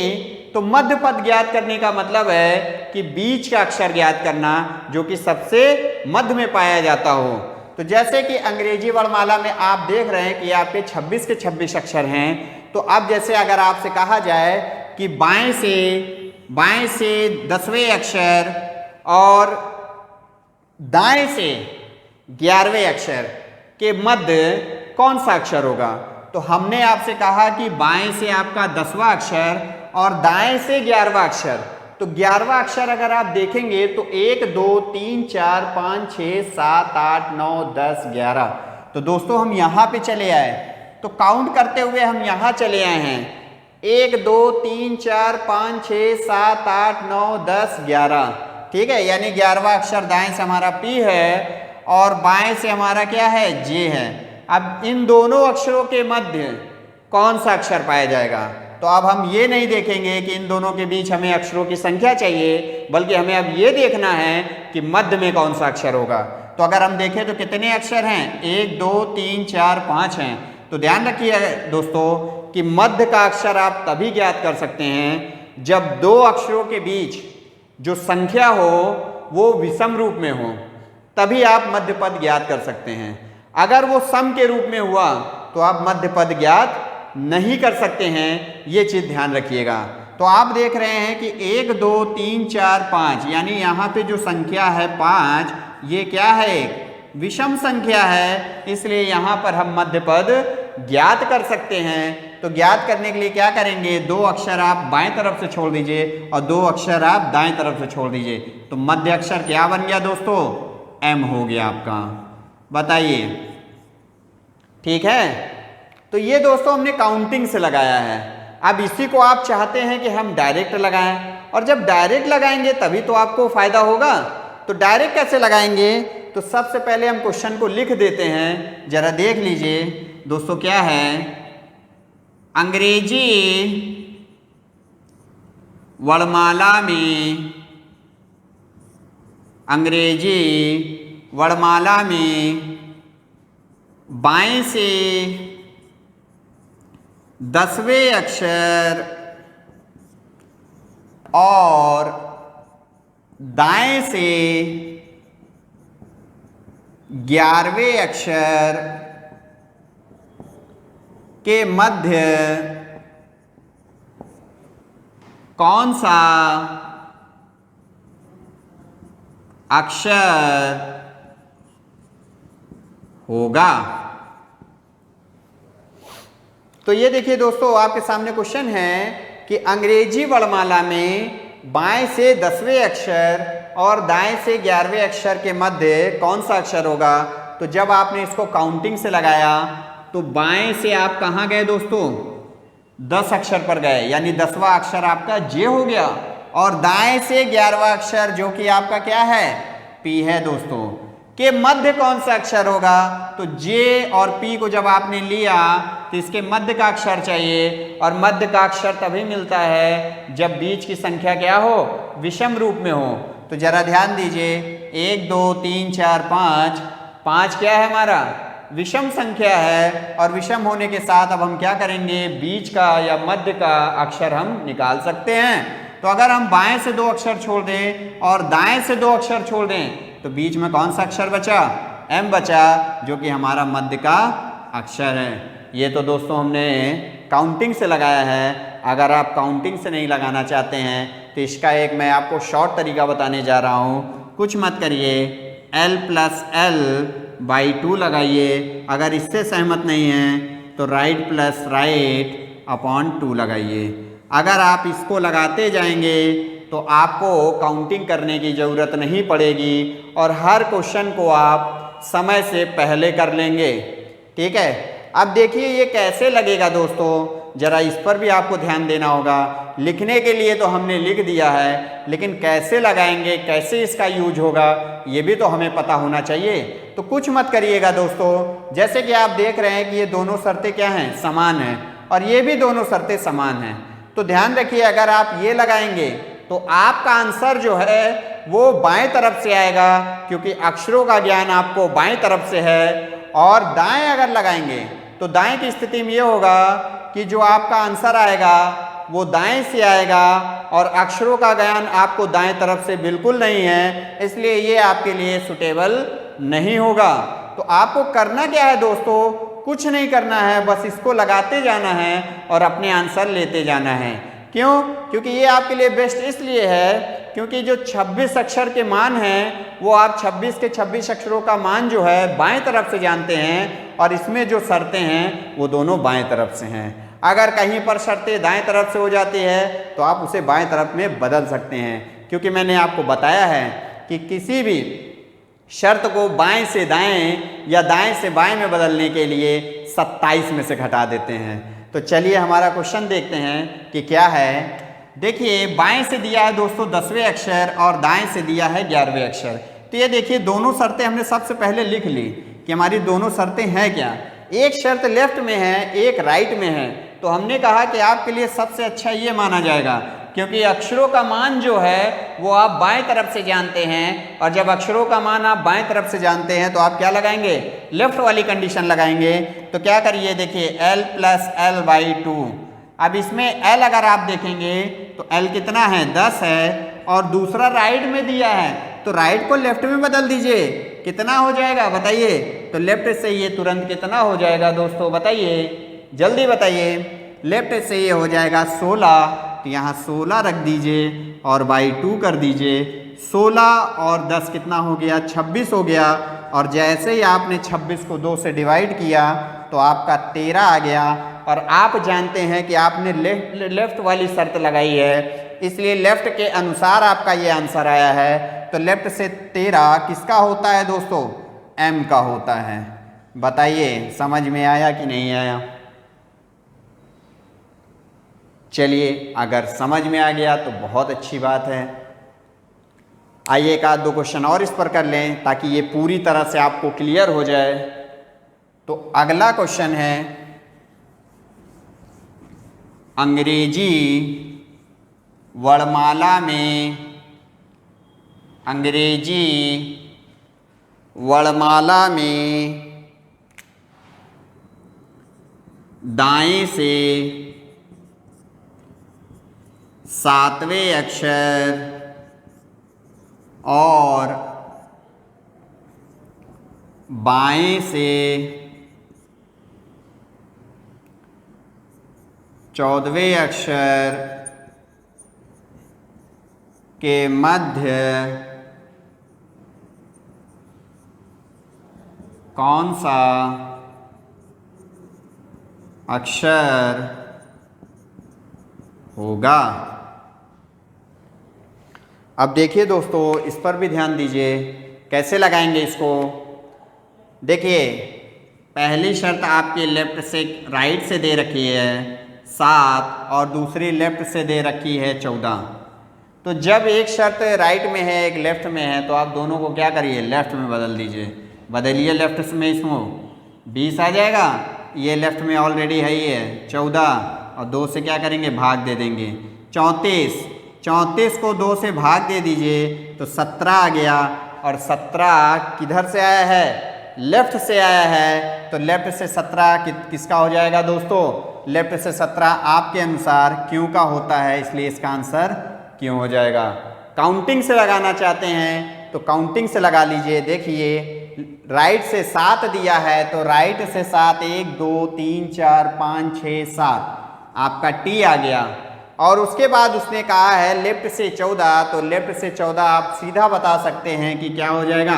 तो मध्य पद ज्ञात करने का मतलब है कि बीच का अक्षर ज्ञात करना जो कि सबसे मध्य में पाया जाता हो। तो जैसे कि अंग्रेजी वर्णमाला में आप देख रहे हैं कि आपके 26 के 26 अक्षर हैं। तो अब जैसे अगर आपसे कहा जाए कि बाएं से 10वें अक्षर और दाएं से 11वें अक्षर के मध्य कौन सा अक्षर होगा, तो हमने आपसे कहा कि बाएं से आपका 10वां अक्षर और दाएं से 11वां अक्षर। तो 11वां अक्षर अगर आप देखेंगे तो 1 2 3 4 5 6 7 8 9 10 11। तो दोस्तों हम यहाँ पे चले आए, तो काउंट करते हुए हम यहाँ चले आए हैं 1 2 3 4 5 6 7 8 9 10 11। ठीक है, यानी 11वां अक्षर दाएं से हमारा P है और बाएं से हमारा क्या है, J है। अब इन दोनों अक्षरों के मध्य कौन सा अक्षर पाया जाएगा, तो अब हम ये नहीं देखेंगे कि इन दोनों के बीच हमें अक्षरों की संख्या चाहिए, बल्कि हमें अब ये देखना है कि मध्य में कौन सा अक्षर होगा। तो अगर हम देखें तो कितने अक्षर हैं, 1 2 3 4 5 हैं। तो ध्यान रखिए दोस्तों कि मध्य का अक्षर आप तभी ज्ञात कर सकते हैं जब दो अक्षरों के बीच जो संख्या हो वो विषम रूप में हो, तभी आप मध्य पद ज्ञात कर सकते हैं। अगर वो सम के रूप में हुआ तो आप मध्य पद ज्ञात नहीं कर सकते हैं, ये चीज ध्यान रखिएगा। तो आप देख रहे हैं कि 1 2 3 4 5, यानी यहाँ पे जो संख्या है 5, ये क्या है, विषम संख्या है, इसलिए यहाँ पर हम मध्य पद ज्ञात कर सकते हैं। तो ज्ञात करने के लिए क्या करेंगे, 2 अक्षर आप बाएं तरफ से छोड़ दीजिए और 2 अक्षर आप दाएं तरफ से छोड़ दीजिए। तो मध्य अक्षर क्या बन गया दोस्तों, M हो गया आपका। बताइए, ठीक है। तो ये दोस्तों हमने काउंटिंग से लगाया है। अब इसी को आप चाहते हैं कि हम डायरेक्ट लगाएं, और जब डायरेक्ट लगाएंगे तभी तो आपको फायदा होगा। तो डायरेक्ट कैसे लगाएंगे, तो सबसे पहले हम क्वेश्चन को लिख देते हैं, जरा देख लीजिए दोस्तों क्या है। अंग्रेजी वर्णमाला में बाएं से 10वें अक्षर और दाएं से 11वें अक्षर के मध्य कौन सा अक्षर होगा। तो ये देखिए दोस्तों आपके सामने क्वेश्चन है कि अंग्रेजी वर्णमाला में बाएं से 10वें अक्षर और दाएं से 11वें अक्षर के मध्य कौन सा अक्षर होगा। तो जब आपने इसको काउंटिंग से लगाया तो बाएं से आप कहाँ गए दोस्तों, 10 अक्षर पर गए, यानी 10वां अक्षर आपका J हो गया, और दाएं से 11वां अक्षर जो कि आपका क्या है, P है दोस्तों, के मध्य कौन सा अक्षर होगा। तो J और P को जब आपने लिया तो इसके मध्य का अक्षर चाहिए, और मध्य का अक्षर तभी मिलता है जब बीच की संख्या क्या हो, विषम रूप में हो। तो जरा ध्यान दीजिए, 1 2 3 4 5, 5 क्या है हमारा, विषम संख्या है, और विषम होने के साथ अब हम क्या करेंगे, बीच का या मध्य का अक्षर हम निकाल सकते हैं। तो अगर हम बाएं से 2 अक्षर छोड़ दें और दाएं से 2 अक्षर छोड़ दें तो बीच में कौन सा अक्षर बचा, M बचा, जो कि हमारा मध्य का अक्षर है। ये तो दोस्तों हमने काउंटिंग से लगाया है। अगर आप काउंटिंग से नहीं लगाना चाहते हैं तो इसका एक मैं आपको शॉर्ट तरीका बताने जा रहा हूँ। कुछ मत करिए, L + L/2 लगाइए। अगर इससे सहमत नहीं है तो राइट + राइट अपॉन 2 लगाइए। अगर आप इसको लगाते जाएंगे तो आपको काउंटिंग करने की ज़रूरत नहीं पड़ेगी और हर क्वेश्चन को आप समय से पहले कर लेंगे। ठीक है, अब देखिए ये कैसे लगेगा दोस्तों, जरा इस पर भी आपको ध्यान देना होगा। लिखने के लिए तो हमने लिख दिया है, लेकिन कैसे लगाएंगे, कैसे इसका यूज होगा, ये भी तो हमें पता होना चाहिए। तो कुछ मत करिएगा दोस्तों, जैसे कि आप देख रहे हैं कि ये दोनों शर्तें क्या हैं, समान हैं, और ये भी दोनों शर्तें समान हैं। तो ध्यान रखिए, अगर आप ये लगाएंगे तो आपका आंसर जो है वो बाएं तरफ से आएगा, क्योंकि अक्षरों का ज्ञान आपको बाएं तरफ से है। और दाएं अगर लगाएंगे तो दाएं की स्थिति में ये होगा कि जो आपका आंसर आएगा वो दाएं से आएगा, और अक्षरों का ज्ञान आपको दाएं तरफ से बिल्कुल नहीं है, इसलिए ये आपके लिए सुटेबल नहीं होगा। तो आपको करना क्या है दोस्तों, कुछ नहीं करना है, बस इसको लगाते जाना है और अपने आंसर लेते जाना है। क्यों? क्योंकि ये आपके लिए बेस्ट इसलिए है क्योंकि जो 26 अक्षर के मान हैं वो आप 26 के 26 अक्षरों का मान जो है बाएं तरफ से जानते हैं, और इसमें जो शर्तें हैं वो दोनों बाएं तरफ से हैं। अगर कहीं पर शर्तें दाएं तरफ से हो जाती है तो आप उसे बाएं तरफ में बदल सकते हैं, क्योंकि मैंने आपको बताया है कि किसी भी शर्त को बाएं से दाएं या दाएं से बाएं में बदलने के लिए 27 में से घटा देते हैं। तो चलिए हमारा क्वेश्चन देखते हैं कि क्या है। देखिए बाएं से दिया है दोस्तों 10वें अक्षर और दाएं से दिया है 11वें अक्षर। तो ये देखिए दोनों शर्तें हमने सबसे पहले लिख ली कि हमारी दोनों शर्तें हैं क्या। एक शर्त लेफ्ट में है, एक राइट में है, तो हमने कहा कि आपके लिए सबसे अच्छा ये माना जाएगा, क्योंकि अक्षरों का मान जो है वो आप बाएं तरफ से जानते हैं, और जब अक्षरों का मान आप बाएं तरफ से जानते हैं तो आप क्या लगाएंगे, लेफ्ट वाली कंडीशन लगाएंगे। तो क्या करिए, देखिए l + l/2। अब इसमें l अगर आप देखेंगे तो l कितना है, 10 है, और दूसरा राइट में दिया है तो राइट को लेफ्ट में बदल दीजिए, कितना हो जाएगा बताइए। तो लेफ्ट से ये तुरंत कितना हो जाएगा दोस्तों, बताइए, जल्दी बताइए। लेफ्ट से ये हो जाएगा 16, तो यहाँ 16 रख दीजिए और बाई 2 कर दीजिए। 16 और 10 कितना हो गया, 26 हो गया, और जैसे ही आपने 26 को 2 से डिवाइड किया तो आपका 13 आ गया। और आप जानते हैं कि आपने लेफ्ट वाली शर्त लगाई है, इसलिए लेफ्ट के अनुसार आपका ये आंसर आया है। तो लेफ्ट से 13 किसका होता है दोस्तों, m का होता है। बताइए समझ में आया कि नहीं आया। चलिए अगर समझ में आ गया तो बहुत अच्छी बात है। आइए एक आध दो क्वेश्चन और इस पर कर लें ताकि ये पूरी तरह से आपको क्लियर हो जाए। तो अगला क्वेश्चन है, अंग्रेजी वर्णमाला में, अंग्रेजी वर्णमाला में दाएं से 7वें अक्षर और बाएं से 14वें अक्षर के मध्य कौन सा अक्षर होगा। अब देखिए दोस्तों इस पर भी ध्यान दीजिए, कैसे लगाएंगे इसको। देखिए पहली शर्त आपके लेफ्ट से राइट से दे रखी है 7 और दूसरी लेफ्ट से दे रखी है 14। तो जब एक शर्त राइट में है एक लेफ्ट में है तो आप दोनों को क्या करिए, लेफ्ट में बदल दीजिए। बदलिए लेफ्ट में, इसमें 20 आ जाएगा, ये लेफ्ट में ऑलरेडी है ही है 14, और 2 से क्या करेंगे, भाग दे देंगे। 34 को 2 से भाग दे दीजिए तो 17 आ गया, और 17 किधर से आया है, लेफ्ट से आया है। तो लेफ्ट से 17 किसका हो जाएगा दोस्तों, लेफ्ट से 17 आपके अनुसार क्यों का होता है, इसलिए इसका आंसर क्यों हो जाएगा। काउंटिंग से लगाना चाहते हैं तो काउंटिंग से लगा लीजिए। देखिए राइट से 7 दिया है तो राइट से 7, 1 2 3 4 5 6 7 आपका टी आ गया। और उसके बाद उसने कहा है लेफ्ट से 14, तो लेफ्ट से 14 आप सीधा बता सकते हैं कि क्या हो जाएगा,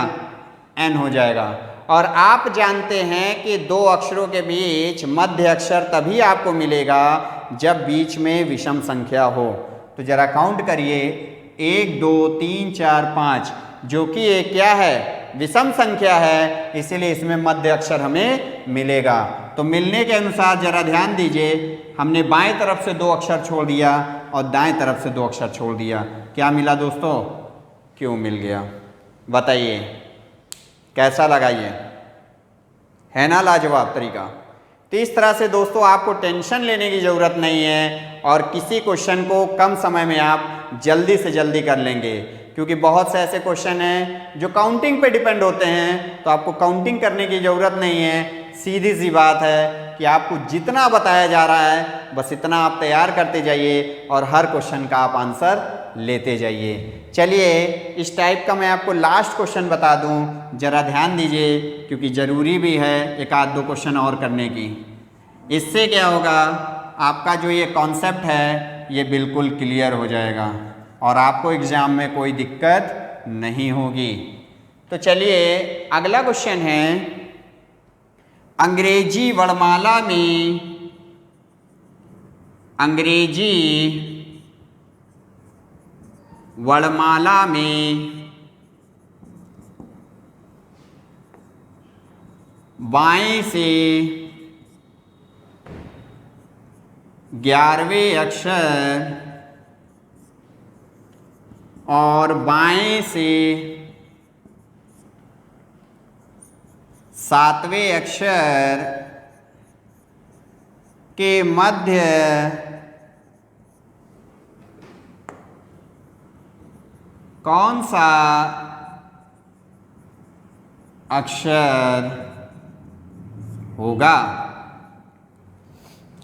एन हो जाएगा। और आप जानते हैं कि 2 अक्षरों के बीच मध्य अक्षर तभी आपको मिलेगा जब बीच में विषम संख्या हो। तो जरा काउंट करिए, 1 2 3 4 5, जो कि एक क्या है, विषम संख्या है, इसीलिए इसमें मध्य अक्षर हमें मिलेगा। तो मिलने के अनुसार जरा ध्यान दीजिए, हमने बाएं तरफ से 2 अक्षर छोड़ दिया और दाएं तरफ से 2 अक्षर छोड़ दिया। क्या मिला दोस्तों? क्यों मिल गया? बताइए कैसा लगा? ये है ना लाजवाब तरीका। तो इस तरह से दोस्तों आपको टेंशन लेने की ज़रूरत नहीं है और किसी क्वेश्चन को कम समय में आप जल्दी से जल्दी कर लेंगे, क्योंकि बहुत से ऐसे क्वेश्चन हैं जो काउंटिंग पे डिपेंड होते हैं। तो आपको काउंटिंग करने की ज़रूरत नहीं है, सीधी सी बात है कि आपको जितना बताया जा रहा है बस इतना आप तैयार करते जाइए और हर क्वेश्चन का आप आंसर लेते जाइए। चलिए इस टाइप का मैं आपको लास्ट क्वेश्चन बता दूं, जरा ध्यान दीजिए, क्योंकि ज़रूरी भी है एक आध दो क्वेश्चन और करने की। इससे क्या होगा, आपका जो ये कॉन्सेप्ट है ये बिल्कुल क्लियर हो जाएगा और आपको एग्ज़ाम में कोई दिक्कत नहीं होगी। तो चलिए अगला क्वेश्चन है, अंग्रेजी वर्णमाला में बाएं से 11वें अक्षर और बाएं से 7वें अक्षर के मध्य कौन सा अक्षर होगा?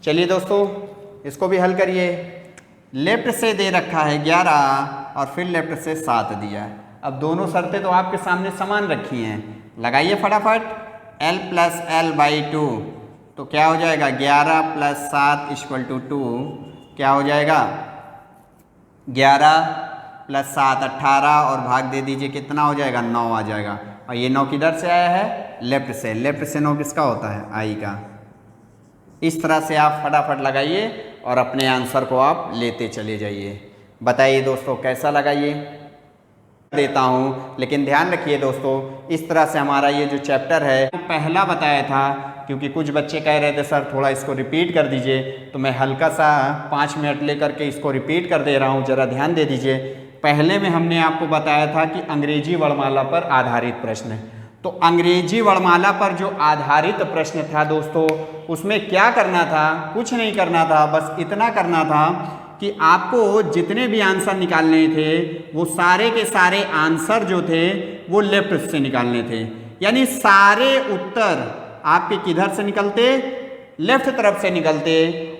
चलिए दोस्तों इसको भी हल करिए। लेफ्ट से दे रखा है 11 और फिर लेफ्ट से 7 दिया है। अब दोनों शर्तें तो आपके सामने समान रखी हैं, लगाइए फटाफट। l + l/2 तो क्या हो जाएगा, 11 + 7 = 2। क्या हो जाएगा, 11 + 7 18 और भाग दे दीजिए, कितना हो जाएगा, 9 आ जाएगा। और ये 9 किधर से आया है, लेफ्ट से। लेफ्ट से 9 किसका होता है, आई का। इस तरह से आप फटाफट लगाइए और अपने आंसर को आप लेते चले जाइए। बताइए दोस्तों कैसा लगा, ये देता हूँ, लेकिन ध्यान रखिए दोस्तों, इस तरह से हमारा ये जो चैप्टर है पहला बताया था, क्योंकि कुछ बच्चे कह रहे थे सर थोड़ा इसको रिपीट कर दीजिए, तो मैं हल्का सा 5 मिनट लेकर के इसको रिपीट कर दे रहा हूँ, ज़रा ध्यान दे दीजिए। पहले में हमने आपको बताया था कि अंग्रेजी वर्णमाला पर आधारित प्रश्न है। तो अंग्रेजी वर्णमाला पर जो आधारित प्रश्न था दोस्तों, उसमें क्या करना था, कुछ नहीं करना था, बस इतना करना था कि आपको जितने भी आंसर निकालने थे वो सारे के सारे आंसर जो थे वो लेफ्ट से निकालने थे। यानी सारे उत्तर आपके किधर से निकलते, लेफ्ट तरफ से निकलते।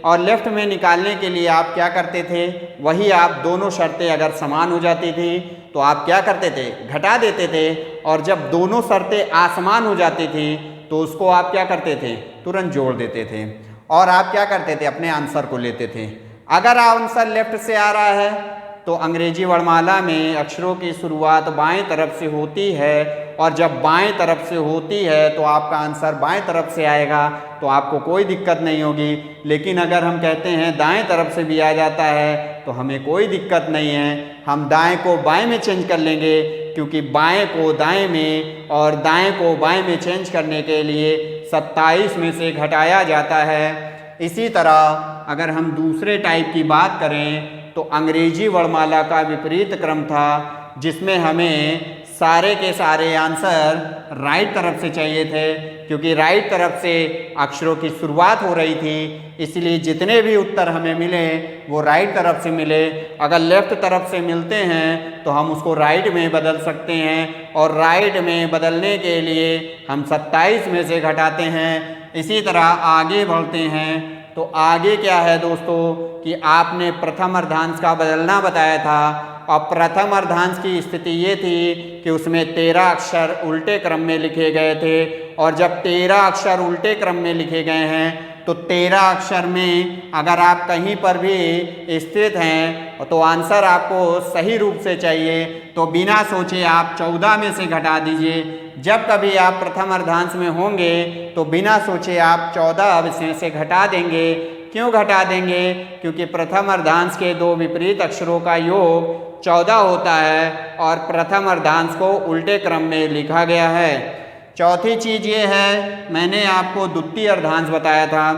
और लेफ्ट में निकालने के लिए आप क्या करते थे, वही आप दोनों शर्तें अगर समान हो जाती थी तो आप क्या करते थे, घटा देते थे। और जब दोनों शर्तें असमान हो जाती थी तो उसको आप क्या करते थे, तुरंत जोड़ देते थे और आप क्या करते थे, अपने आंसर को लेते थे। अगर आंसर लेफ्ट से आ रहा है तो अंग्रेजी वर्णमाला में अक्षरों की शुरुआत बाएं तरफ से होती है, और जब बाएं तरफ से होती है तो आपका आंसर बाएं तरफ से आएगा, तो आपको कोई दिक्कत नहीं होगी। लेकिन अगर हम कहते हैं दाएं तरफ से भी आ जाता है तो हमें कोई दिक्कत नहीं है, हम दाएं को बाएं में चेंज कर लेंगे, क्योंकि बाएं को दाएं में और दाएं को बाएं में चेंज करने के लिए 27 में से घटाया जाता है। इसी तरह अगर हम दूसरे टाइप की बात करें तो अंग्रेजी वर्णमाला का विपरीत क्रम था, जिसमें हमें सारे के सारे आंसर राइट तरफ से चाहिए थे, क्योंकि राइट तरफ से अक्षरों की शुरुआत हो रही थी, इसलिए जितने भी उत्तर हमें मिले वो राइट तरफ से मिले। अगर लेफ्ट तरफ से मिलते हैं तो हम उसको राइट में बदल सकते हैं, और राइट में बदलने के लिए हम 27 में से घटाते हैं। इसी तरह आगे बढ़ते हैं तो आगे क्या है दोस्तों कि आपने प्रथम अर्धांश का बदलना बताया था, और प्रथम अर्धांश की स्थिति ये थी कि उसमें 13 अक्षर उल्टे क्रम में लिखे गए थे, और जब 13 अक्षर उल्टे क्रम में लिखे गए हैं तो 13 अक्षर में अगर आप कहीं पर भी स्थित हैं तो आंसर आपको सही रूप से चाहिए, तो बिना सोचे आप 14 में से घटा दीजिए। जब कभी आप प्रथम अर्धांश में होंगे तो बिना सोचे आप 14 में से घटा देंगे, क्यों घटा देंगे? क्योंकि प्रथम अर्धांश के दो विपरीत अक्षरों का योग 14 होता है और प्रथम अर्धांश को उल्टे क्रम में लिखा गया है। चौथी चीज ये है, मैंने आपको द्वितीय अर्धांश बताया था।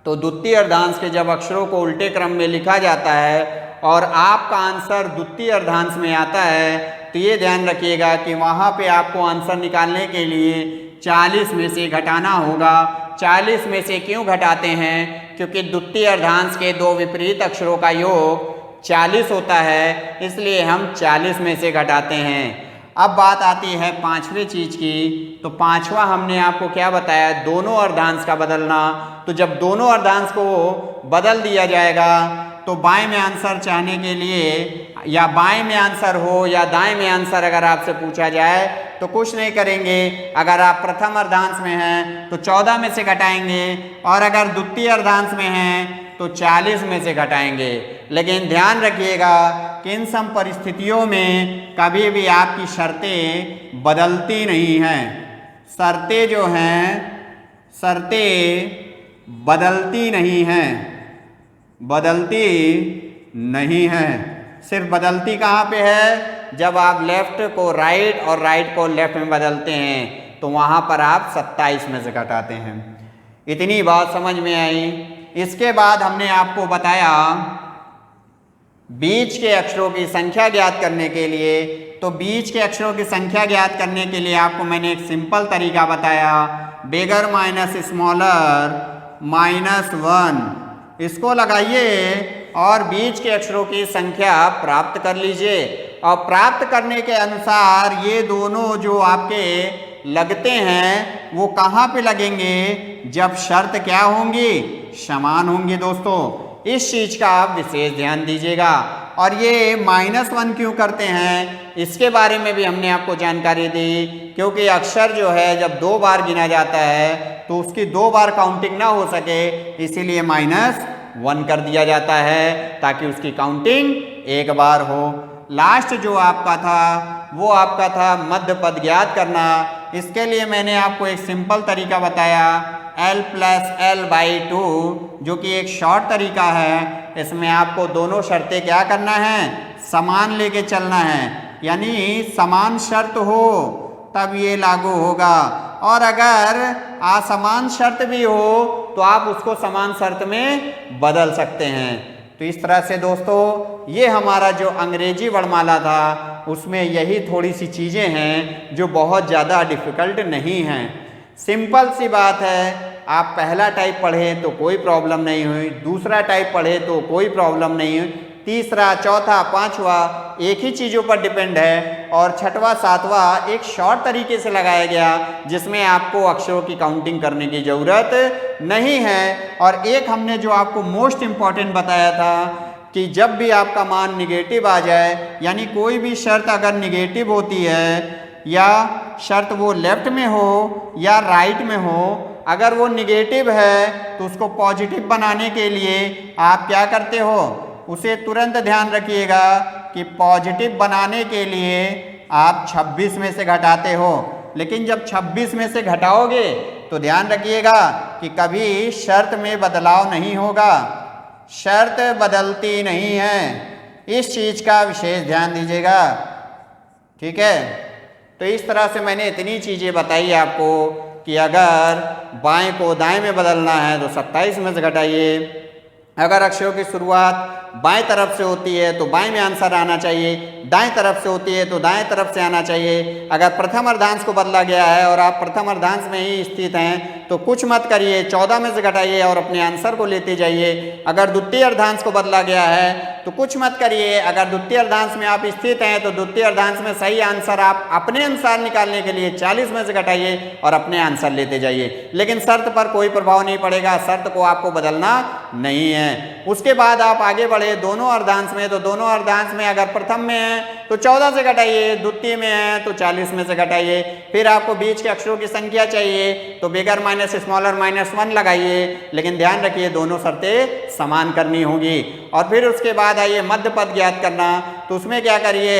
तो द्वितीय अर्धांश के जब अक्षरों को उल्टे क्रम में लिखा जाता है और आपका आंसर द्वितीय अर्धांश में आता है, तो ये ध्यान रखिएगा कि वहाँ पे आपको आंसर निकालने के लिए 40 में से घटाना होगा। 40 में से क्यों घटाते हैं? क्योंकि द्वितीय अर्धांश के दो विपरीत अक्षरों का योग 40 होता है, इसलिए हम 40 में से घटाते हैं। अब बात आती है पांचवें चीज की। तो पांचवा हमने आपको क्या बताया? दोनों अर्धांश का बदलना। तो जब दोनों अर्धांश को बदल दिया जाएगा तो बाएं में आंसर चाहने के लिए, या बाएं में आंसर हो या दाएं में आंसर अगर आपसे पूछा जाए तो कुछ नहीं करेंगे। अगर आप प्रथम अर्धांश में हैं तो 14 में से घटाएंगे और अगर द्वितीय अर्धांश में हैं तो 40 में से घटाएंगे। लेकिन ध्यान रखिएगा कि इन सब परिस्थितियों में कभी भी आपकी शर्तें बदलती नहीं हैं। शर्तें जो हैं, शर्तें बदलती नहीं हैं, बदलती नहीं हैं। सिर्फ बदलती कहाँ पे है? जब आप लेफ्ट को राइट और राइट को लेफ्ट में बदलते हैं तो वहाँ पर आप 27 में से घटाते हैं। इतनी बात समझ में आई। इसके बाद हमने आपको बताया बीच के अक्षरों की संख्या ज्ञात करने के लिए। तो बीच के अक्षरों की संख्या ज्ञात करने के लिए आपको मैंने एक सिंपल तरीका बताया, बिगर माइनस स्मॉलर -1। इसको लगाइए और बीच के अक्षरों की संख्या प्राप्त कर लीजिए। और प्राप्त करने के अनुसार ये दोनों जो आपके लगते हैं वो कहाँ पे लगेंगे? जब शर्त क्या होंगी? समान होंगी। दोस्तों इस चीज का आप विशेष ध्यान दीजिएगा। और ये -1 क्यों करते हैं इसके बारे में भी हमने आपको जानकारी दी, क्योंकि अक्षर जो है जब 2 बार गिना जाता है तो उसकी 2 बार काउंटिंग ना हो सके, इसीलिए -1 कर दिया जाता है ताकि उसकी काउंटिंग एक बार हो। लास्ट जो आपका था वो आपका था मध्य पद ज्ञात करना। इसके लिए मैंने आपको एक सिंपल तरीका बताया, l+l/2, जो कि एक शॉर्ट तरीका है। इसमें आपको दोनों शर्तें क्या करना है? समान लेके चलना है, यानी समान शर्त हो तब ये लागू होगा, और अगर असमान शर्त भी हो तो आप उसको समान शर्त में बदल सकते हैं। तो इस तरह से दोस्तों ये हमारा जो अंग्रेजी वर्णमाला था उसमें यही थोड़ी सी चीज़ें हैं जो बहुत ज़्यादा डिफ़िकल्ट नहीं हैं। सिंपल सी बात है। आप पहला टाइप पढ़े तो कोई प्रॉब्लम नहीं हुई, दूसरा टाइप पढ़े तो कोई प्रॉब्लम नहीं हुई, तीसरा, चौथा, पांचवा एक ही चीज़ों पर डिपेंड है, और छठवां, सातवां एक शॉर्ट तरीके से लगाया गया जिसमें आपको अक्षरों की काउंटिंग करने की ज़रूरत नहीं है। और एक हमने जो आपको मोस्ट इम्पॉर्टेंट बताया था कि जब भी आपका मान निगेटिव आ जाए, यानी कोई भी शर्त अगर निगेटिव होती है या शर्त वो लेफ्ट में हो या राइट में हो, अगर वो निगेटिव है तो उसको पॉजिटिव बनाने के लिए आप क्या करते हो? उसे तुरंत ध्यान रखिएगा कि पॉजिटिव बनाने के लिए आप 26 में से घटाते हो। लेकिन जब 26 में से घटाओगे तो ध्यान रखिएगा कि कभी शर्त में बदलाव नहीं होगा, शर्त बदलती नहीं है। इस चीज़ का विशेष ध्यान दीजिएगा, ठीक है। तो इस तरह से मैंने इतनी चीज़ें बताई आपको कि अगर बाएं को दाएं में बदलना है तो 27 में से घटाइए। अगर अक्षरों की शुरुआत बाएं तरफ से होती है तो बाएं में आंसर आना चाहिए, दाएं तरफ से होती है तो दाएं तरफ से आना चाहिए। अगर प्रथम अर्धांश को बदला गया है और आप प्रथम अर्धांश में ही स्थित हैं तो कुछ मत करिए, 14 में से घटाइए और अपने आंसर को लेते जाइए। अगर द्वितीय अर्धांश को बदला गया है तो कुछ मत करिए, अगर द्वितीय अर्धांश में आप स्थित हैं तो द्वितीय अर्धांश में सही आंसर आप अपने अनुसार निकालने के लिए 40 में से घटाइए और अपने आंसर लेते जाइए। लेकिन शर्त पर कोई प्रभाव नहीं पड़ेगा, शर्त को आपको बदलना नहीं है। उसके बाद आप आगे बढ़े दोनों अर्धांश में, तो दोनों अर्धांश में अगर प्रथम में है तो 14 से घटाइए, द्वितीय में है तो 40 में से घटाइए। फिर आपको बीच के अक्षरों की संख्या चाहिए तो बिगर माइनस स्मॉलर -1 लगाइए, लेकिन ध्यान रखिए दोनों शर्तें समान करनी होगी। और फिर उसके बाद आइए मध्य पद ज्ञात करना। तो उसमें क्या करिए,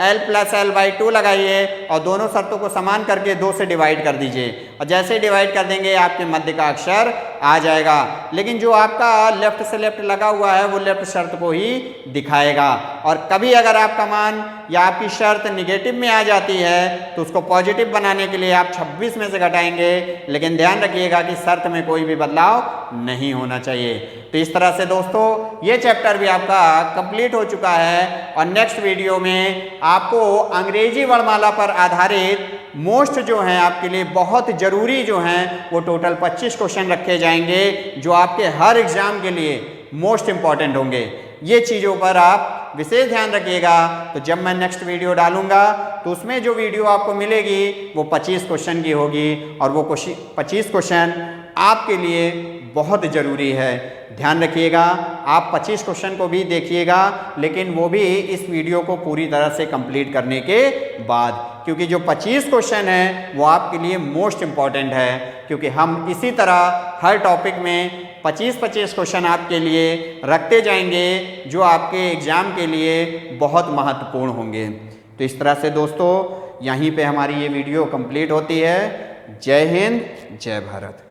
l प्लस एल बाई 2 लगाइए और दोनों शर्तों को समान करके 2 से डिवाइड कर दीजिए और जैसे डिवाइड कर देंगे आपके मध्य का अक्षर आ जाएगा। लेकिन जो आपका लेफ्ट से लेफ्ट लगा हुआ है वो लेफ्ट शर्त को ही दिखाएगा। और कभी अगर आपका मान या आपकी शर्त निगेटिव में आ जाती है तो उसको पॉजिटिव बनाने के लिए आप 26 में से घटाएंगे, लेकिन ध्यान रखिएगा कि शर्त में कोई भी बदलाव नहीं होना चाहिए। तो इस तरह से दोस्तों ये चैप्टर भी आपका कंप्लीट हो चुका है और नेक्स्ट वीडियो में आपको अंग्रेजी वर्णमाला पर आधारित मोस्ट जो हैं आपके लिए बहुत ज़रूरी जो हैं वो टोटल 25 क्वेश्चन रखे जाएंगे जो आपके हर एग्जाम के लिए मोस्ट इंपॉर्टेंट होंगे। ये चीज़ों पर आप विशेष ध्यान रखिएगा। तो जब मैं नेक्स्ट वीडियो डालूंगा तो उसमें जो वीडियो आपको मिलेगी वो 25 क्वेश्चन की होगी और वो 25 क्वेश्चन आपके लिए बहुत ज़रूरी है। ध्यान रखिएगा, आप 25 क्वेश्चन को भी देखिएगा लेकिन वो भी इस वीडियो को पूरी तरह से कंप्लीट करने के बाद, क्योंकि जो 25 क्वेश्चन हैं वो आपके लिए मोस्ट इम्पॉर्टेंट है, क्योंकि हम इसी तरह हर टॉपिक में 25-25 क्वेश्चन आपके लिए रखते जाएंगे जो आपके एग्ज़ाम के लिए बहुत महत्वपूर्ण होंगे। तो इस तरह से दोस्तों यहीं पे हमारी ये वीडियो कंप्लीट होती है। जय हिंद, जय भारत।